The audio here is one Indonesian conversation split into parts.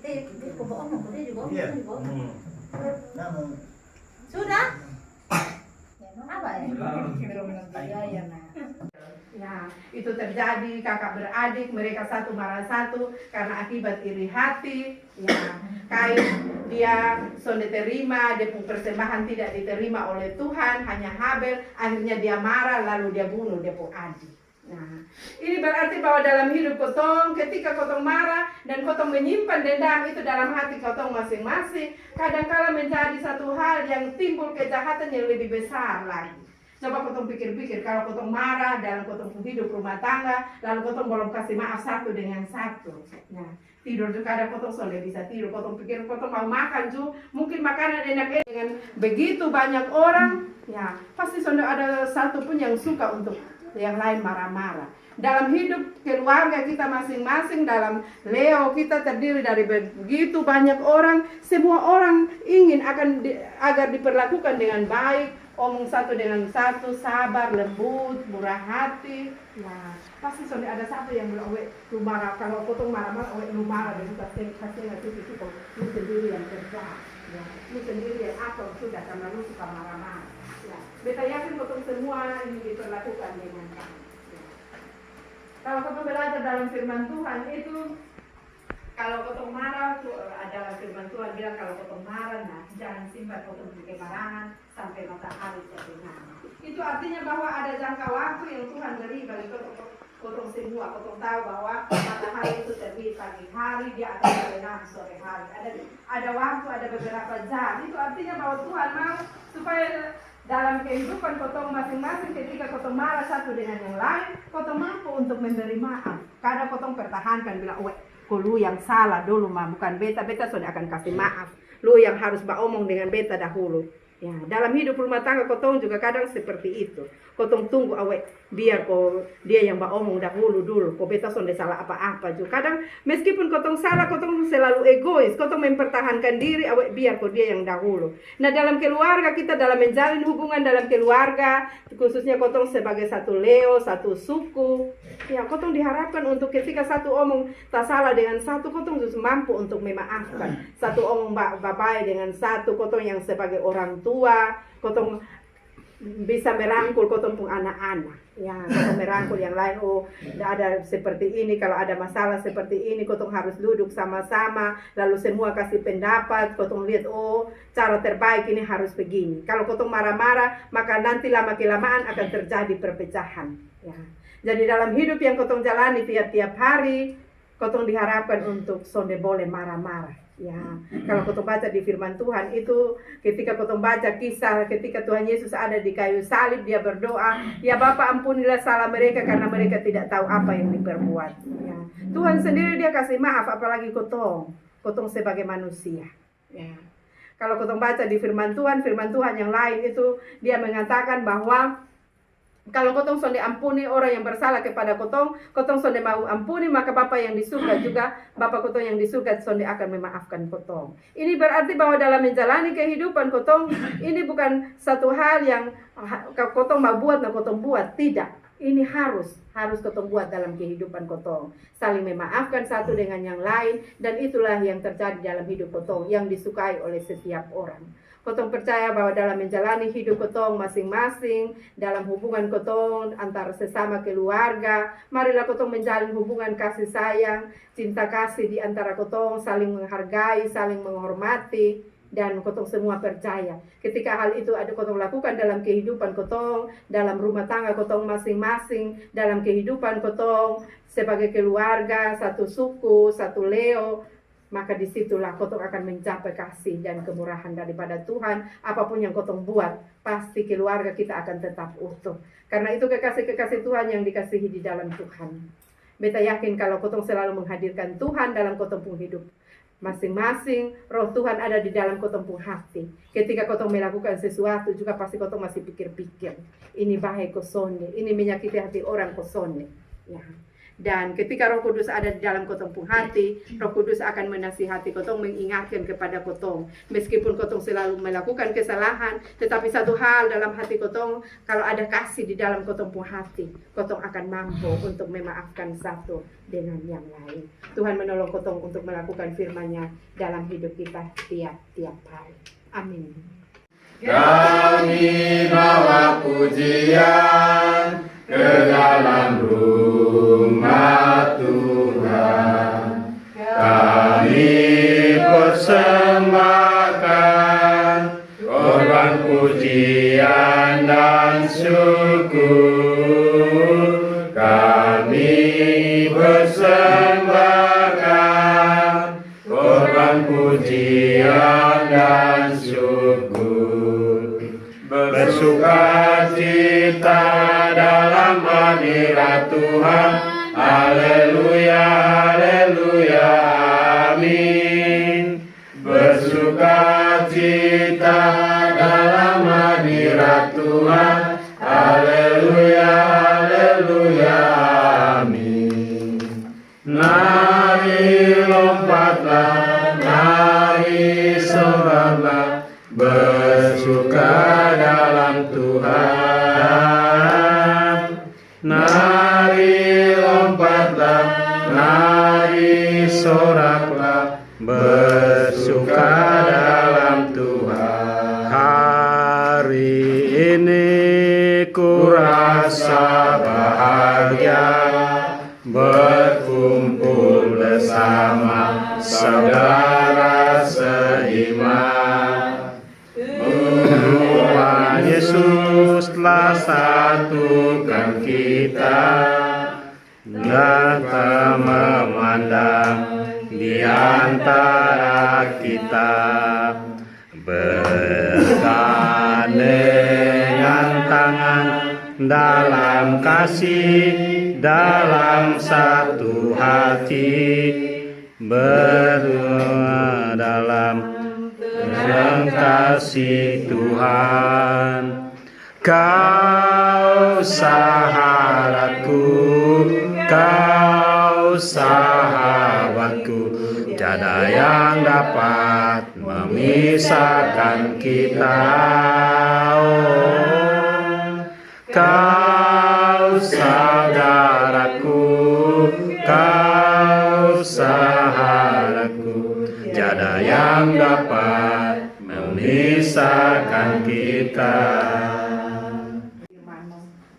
Iya. Sudah? Apa ya? Ya, itu terjadi kakak beradik, mereka satu marah satu karena akibat iri hati. Ya, Kain dia sudah terima, dia pun persembahan tidak diterima oleh Tuhan, hanya Habel. Akhirnya dia marah lalu dia bunuh dia pun adik. Nah, ini berarti bahwa dalam hidup kotong, ketika kotong marah dan kotong menyimpan dendam itu dalam hati kotong masing-masing, kadang-kala menjadi satu hal yang timbul kejahatan yang lebih besar lagi. Coba kotong pikir-pikir, kalau kotong marah dalam kotong hidup rumah tangga, lalu kotong belum kasih maaf satu dengan satu. Nah, tidur juga ada kotong sudah bisa tidur, kotong pikir kotong mau makan juga, mungkin makanan enak dengan begitu banyak orang, ya pasti sudah ada satu pun yang suka untuk yang lain marah-marah. Dalam hidup keluarga kita masing-masing, dalam Leo kita terdiri dari begitu banyak orang, semua orang ingin agar diperlakukan dengan baik, omong satu dengan satu, sabar, lembut, murah hati. Nah, pasti sudah ada satu yang bilang, lu marah, kalau potong marah-marah, lu marah, dan pasti ngasih itu lu sendiri yang kerja, ya, lu sendiri yang atur sudah karena lu suka marah-marah. Ya, beta yakin potong semua ini diperlakukan dengan baik. Ya. Kalau kau belajar dalam firman Tuhan itu, kalau kotong marah, ada firman Tuhan bilang kalau kotong marah, nah jangan simpan kotong kemarahan sampai matahari terbenam. Itu artinya bahwa ada jangka waktu yang Tuhan beri bagi kotong semua. Kotong tahu bahwa matahari itu terbit pagi hari, dia akan terbenam sore hari. Ada waktu, ada beberapa jam. Itu artinya bahwa Tuhan mau supaya dalam kehidupan kotong masing-masing, ketika kotong marah satu dengan yang lain, kotong mampu untuk memberi maaf. Kadang kotong pertahankan bilang, lu yang salah dulu mah, bukan beta sudah akan kasih maaf. Lu yang harus omong dengan beta dahulu. Ya, dalam hidup rumah tangga kotong juga kadang seperti itu. Kotong tunggu biar dia yang omong dahulu dulu. Kok beta sudah salah apa-apa juga. Kadang meskipun kotong salah, kotong selalu egois. Kotong mempertahankan diri, biar dia yang dahulu. Nah, dalam keluarga kita, dalam menjalin hubungan dalam keluarga, khususnya kotong sebagai satu Leo, satu suku, ya kotong diharapkan untuk ketika satu omong tak salah dengan satu, kotong harus mampu untuk memaafkan. Satu omong bapak dengan satu, kotong yang sebagai orang tua, kotong bisa merangkul kotong pun anak-anak, ya kotong merangkul yang lain. Ada seperti ini, kalau ada masalah seperti ini, kotong harus duduk sama-sama, lalu semua kasih pendapat, kotong lihat cara terbaik ini harus begini. Kalau kotong marah-marah, maka nanti lama-kelamaan akan terjadi perpecahan. Ya. Jadi dalam hidup yang kotong jalani tiap-tiap hari, kotong diharapkan untuk sonde boleh marah-marah. Ya, kalau kotong baca di firman Tuhan itu, ketika kotong baca kisah ketika Tuhan Yesus ada di kayu salib, dia berdoa, ya Bapa ampunilah salah mereka karena mereka tidak tahu apa yang diperbuat. Ya. Tuhan sendiri dia kasih maaf, apalagi kotong sebagai manusia. Ya. Kalau kotong baca di firman Tuhan yang lain itu, dia mengatakan bahwa kalau kotong sonde ampuni orang yang bersalah kepada kotong sonde mau ampuni, maka Bapa yang di surga juga, Bapa kotong yang di surga sonde akan memaafkan kotong. Ini berarti bahwa dalam menjalani kehidupan kotong, ini bukan satu hal yang kotong mau buat, nah kotong buat, tidak. Ini harus kotong buat dalam kehidupan kotong. Saling memaafkan satu dengan yang lain, dan itulah yang terjadi dalam hidup kotong, yang disukai oleh setiap orang. Kotong percaya bahwa dalam menjalani hidup kotong masing-masing, dalam hubungan kotong antara sesama keluarga, marilah kotong menjalin hubungan kasih sayang, cinta kasih di antara kotong, saling menghargai, saling menghormati, dan kotong semua percaya. Ketika hal itu ada kotong lakukan dalam kehidupan kotong, dalam rumah tangga kotong masing-masing, dalam kehidupan kotong sebagai keluarga, satu suku, satu Leo, maka disitulah kotong akan mencapai kasih dan kemurahan daripada Tuhan. Apapun yang kotong buat, pasti keluarga kita akan tetap utuh. Karena itu kekasih-kekasih Tuhan yang dikasihi di dalam Tuhan. Beta yakin kalau kotong selalu menghadirkan Tuhan dalam kotong pun hidup masing-masing, roh Tuhan ada di dalam kotong pun hati. Ketika kotong melakukan sesuatu juga pasti kotong masih pikir-pikir, ini bahaya kosonde, ini menyakiti hati orang kosonde. Ya. Dan ketika Roh Kudus ada di dalam kotong pun hati, Roh Kudus akan menasihati kotong, mengingatkan kepada kotong. Meskipun kotong selalu melakukan kesalahan, tetapi satu hal dalam hati kotong, kalau ada kasih di dalam kotong pun hati, kotong akan mampu untuk memaafkan satu dengan yang lain. Tuhan menolong kotong untuk melakukan firman-Nya dalam hidup kita tiap-tiap hari. Amin. Kami bawa pujian ke dalam rumah Tuhan. Kami persembahkan korban pujian dan syukur. Kami persembahkan korban pujian dan syukur. Bersukacita dalam hadirat Tuhan. Haleluya, haleluya, amin. Bersukacita dalam hadirat Tuhan. Haleluya, haleluya, amin. Mari lompatlah, mari soraklah, bersuka dalam Tuhan. Mari lompatlah, mari soraklah, bersuka dalam Tuhan. Hari ini ku rasa bahagia berkumpul bersama saudara seiman. Tuhan Yesus telah satukan kita dan tak memandang di antara kita. Bergandengan tangan dalam kasih, dalam satu hati, berdua dalam kasih Tuhan. Kau sahabatku, kau sahabatku, tiada yang dapat memisahkan kita. Kau saudaraku, kau sahabatku, tiada yang dapat memisahkan kita.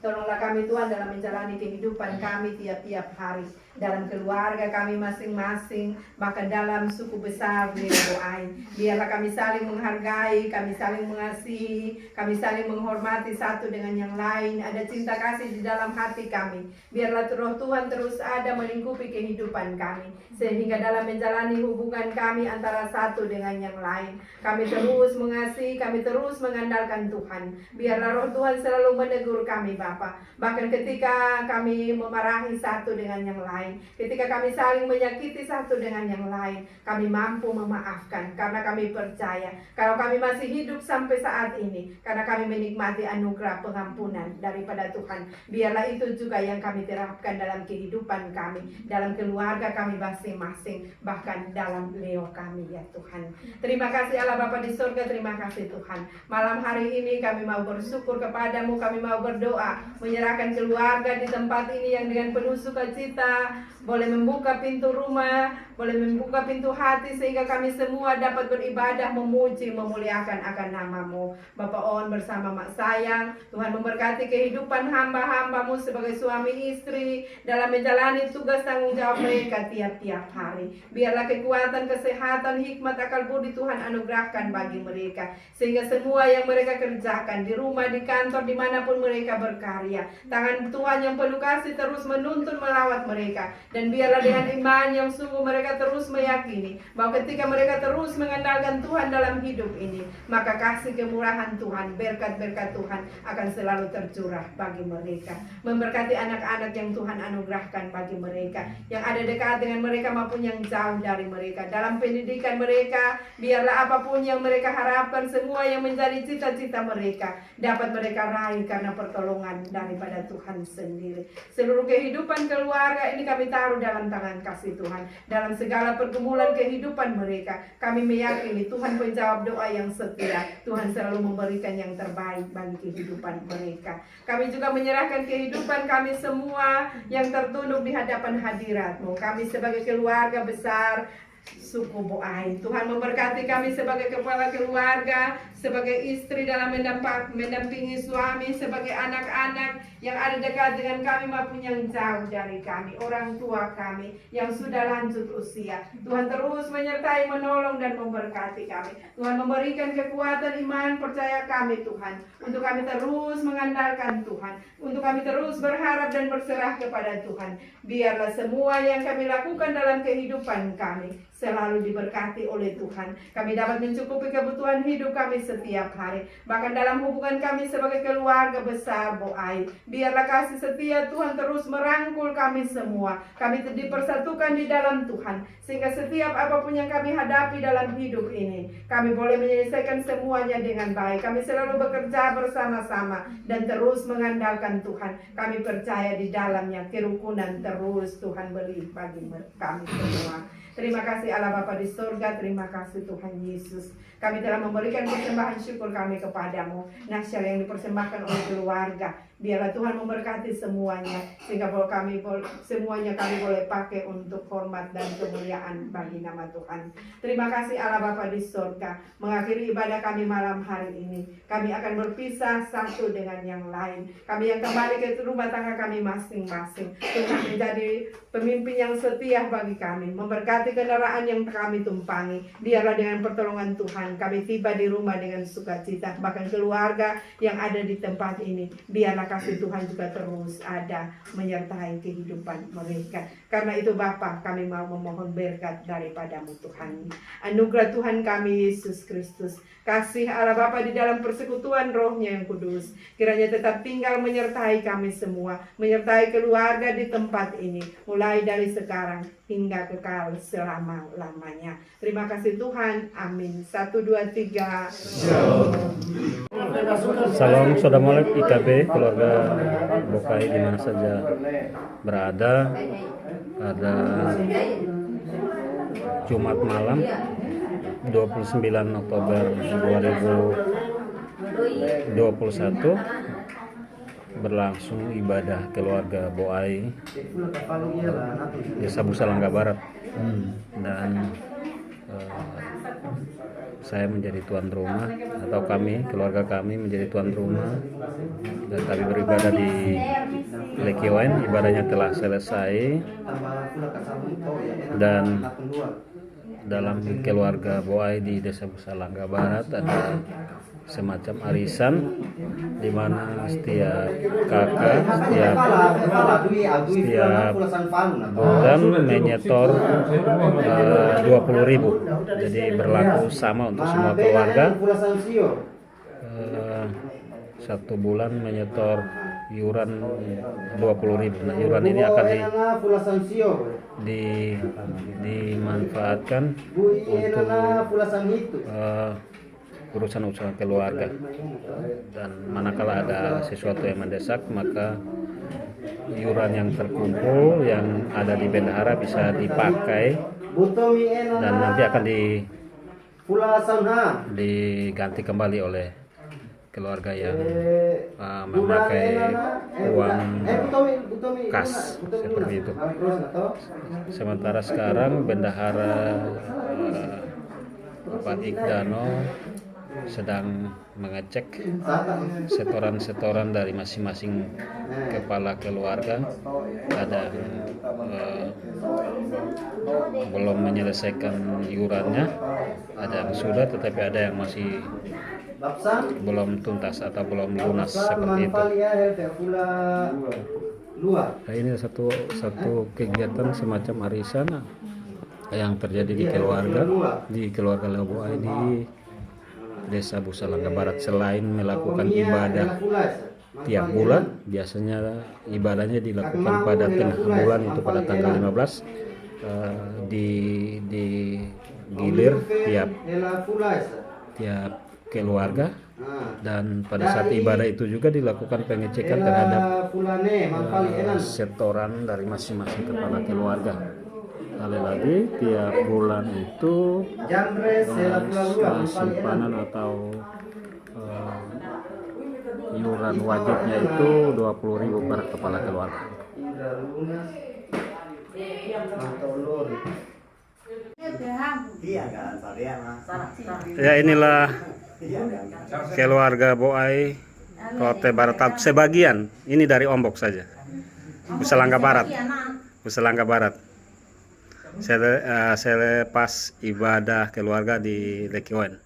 Tolonglah kami Tuhan dalam menjalani kehidupan kami tiap-tiap hari, dalam keluarga kami masing-masing, bahkan dalam suku besar Leoai. Biarlah kami saling menghargai, kami saling mengasihi, kami saling menghormati satu dengan yang lain. Ada cinta kasih di dalam hati kami. Biarlah Roh Tuhan terus ada melingkupi kehidupan kami, sehingga dalam menjalani hubungan kami antara satu dengan yang lain, kami terus mengasihi, kami terus mengandalkan Tuhan. Biarlah Roh Tuhan selalu menegur kami, Bapa. Bahkan ketika kami memarahi satu dengan yang lain, ketika kami saling menyakiti satu dengan yang lain, kami mampu memaafkan karena kami percaya kalau kami masih hidup sampai saat ini karena kami menikmati anugerah pengampunan daripada Tuhan. Biarlah itu juga yang kami terapkan dalam kehidupan kami, dalam keluarga kami masing-masing, bahkan dalam leo kami, ya Tuhan. Terima kasih Allah Bapa di surga, terima kasih Tuhan. Malam hari ini kami mau bersyukur kepadamu, kami mau berdoa, menyerahkan keluarga di tempat ini yang dengan penuh sukacita boleh membuka pintu rumah, boleh membuka pintu hati sehingga kami semua dapat beribadah, memuji, memuliakan akan nama-Mu. Bapak On bersama Mak Sayang, Tuhan memberkati kehidupan hamba-hamba-Mu sebagai suami istri dalam menjalani tugas tanggung jawab mereka tiap-tiap hari. Biarlah kekuatan, kesehatan, hikmat, akal budi Tuhan anugerahkan bagi mereka, sehingga semua yang mereka kerjakan di rumah, di kantor, dimanapun mereka berkarya, tangan Tuhan yang penuh kasih terus menuntun melawat mereka. Dan biarlah dengan iman yang sungguh mereka terus meyakini bahwa ketika mereka terus mengandalkan Tuhan dalam hidup ini, maka kasih kemurahan Tuhan, berkat-berkat Tuhan akan selalu tercurah bagi mereka. Memberkati anak-anak yang Tuhan anugerahkan bagi mereka, yang ada dekat dengan mereka maupun yang jauh dari mereka. Dalam pendidikan mereka, biarlah apapun yang mereka harapkan, semua yang menjadi cita-cita mereka dapat mereka raih karena pertolongan dari daripada Tuhan sendiri. Seluruh kehidupan keluarga ini kami taruh dalam tangan kasih Tuhan. Dalam segala pergumulan kehidupan mereka, kami meyakini Tuhan penjawab doa yang setia. Tuhan selalu memberikan yang terbaik bagi kehidupan mereka. Kami juga menyerahkan kehidupan kami semua yang tertunduk di hadapan hadirat-Mu. Kami sebagai keluarga besar suku Boai, Tuhan memberkati kami sebagai kepala keluarga, sebagai istri dalam mendampingi suami, sebagai anak-anak yang ada dekat dengan kami maupun yang jauh dari kami, orang tua kami yang sudah lanjut usia. Tuhan terus menyertai, menolong dan memberkati kami. Tuhan memberikan kekuatan iman percaya kami Tuhan, untuk kami terus mengandalkan Tuhan, untuk kami terus berharap dan berserah kepada Tuhan. Biarlah semua yang kami lakukan dalam kehidupan kami selalu diberkati oleh Tuhan. Kami dapat mencukupi kebutuhan hidup kami setiap hari. Bahkan dalam hubungan kami sebagai keluarga besar Boai, biarlah kasih setia Tuhan terus merangkul kami semua. Kami dipersatukan di dalam Tuhan, sehingga setiap apapun yang kami hadapi dalam hidup ini, kami boleh menyelesaikan semuanya dengan baik. Kami selalu bekerja bersama-sama dan terus mengandalkan Tuhan. Kami percaya di dalamnya kerukunan terus Tuhan beri bagi kami semua. Terima kasih Allah Bapa di surga, terima kasih Tuhan Yesus. Kami telah memberikan persembahan syukur kami kepadamu. Nasyal yang dipersembahkan oleh keluarga, biarlah Tuhan memberkati semuanya, sehingga semuanya kami boleh pakai untuk hormat dan kemuliaan bagi nama Tuhan. Terima kasih Allah Bapa di surga. Mengakhiri ibadah kami malam hari ini, kami akan berpisah satu dengan yang lain. Kami yang kembali ke rumah tangga kami masing-masing. Tuhan menjadi pemimpin yang setia bagi kami, memberkati kendaraan yang kami tumpangi. Biarlah dengan pertolongan Tuhan kami tiba di rumah dengan sukacita. Bahkan keluarga yang ada di tempat ini, biarlah kasih Tuhan juga terus ada menyertai kehidupan mereka. Karena itu Bapa, kami mau memohon berkat daripadamu Tuhan. Anugerah Tuhan kami Yesus Kristus, kasih Allah Bapa di dalam persekutuan Roh-Nya yang kudus, kiranya tetap tinggal menyertai kami semua, menyertai keluarga di tempat ini, mulai dari sekarang hingga kekal selama-lamanya. Terima kasih Tuhan. Amin. 1, 2, 3. Salam Saudara Molek IKB, keluarga Bokai di mana saja berada. Pada Jumat malam 29 Oktober 2021 berlangsung ibadah keluarga Boai Desa Busalangga Barat, dan saya menjadi tuan rumah, atau keluarga kami menjadi tuan rumah, dan kami beribadah di Lekioen. Ibadahnya telah selesai, dan dalam keluarga Boai di Desa Busalangga Barat ada semacam arisan, di mana setiap kakak setiap bulan menyetor 20.000. Jadi berlaku sama untuk semua keluarga. Satu bulan menyetor iuran 20.000. Nah, iuran ini akan dimanfaatkan untuk urusan-urusan keluarga, dan manakala ada sesuatu yang mendesak, maka iuran yang terkumpul yang ada di bendahara bisa dipakai dan nanti akan diganti kembali oleh keluarga yang memakai uang kas seperti itu. Sementara sekarang bendahara Bapak Ikdano sedang mengecek setoran-setoran dari masing-masing kepala keluarga. Ada belum menyelesaikan iurannya, ada yang sudah tetapi ada yang masih belum tuntas atau belum lunas seperti itu. Nah, ini satu kegiatan semacam arisan yang terjadi di keluarga Boai di Desa Busalangga Barat. Selain melakukan ibadah tiap bulan, biasanya ibadahnya dilakukan pada tengah bulan, itu pada tanggal 15, di gilir tiap keluarga, dan pada saat ibadah itu juga dilakukan pengecekan terhadap setoran dari masing-masing kepala keluarga. Sekali lagi tiap bulan itu simpanan atau iuran wajibnya itu 20.000 per kepala keluarga. Ya, inilah keluarga Boai Rote Barat sebagian. Ini dari Ombok saja. Busalangga Barat. Busalangga Barat. Selepas ibadah keluarga di Lekiwan.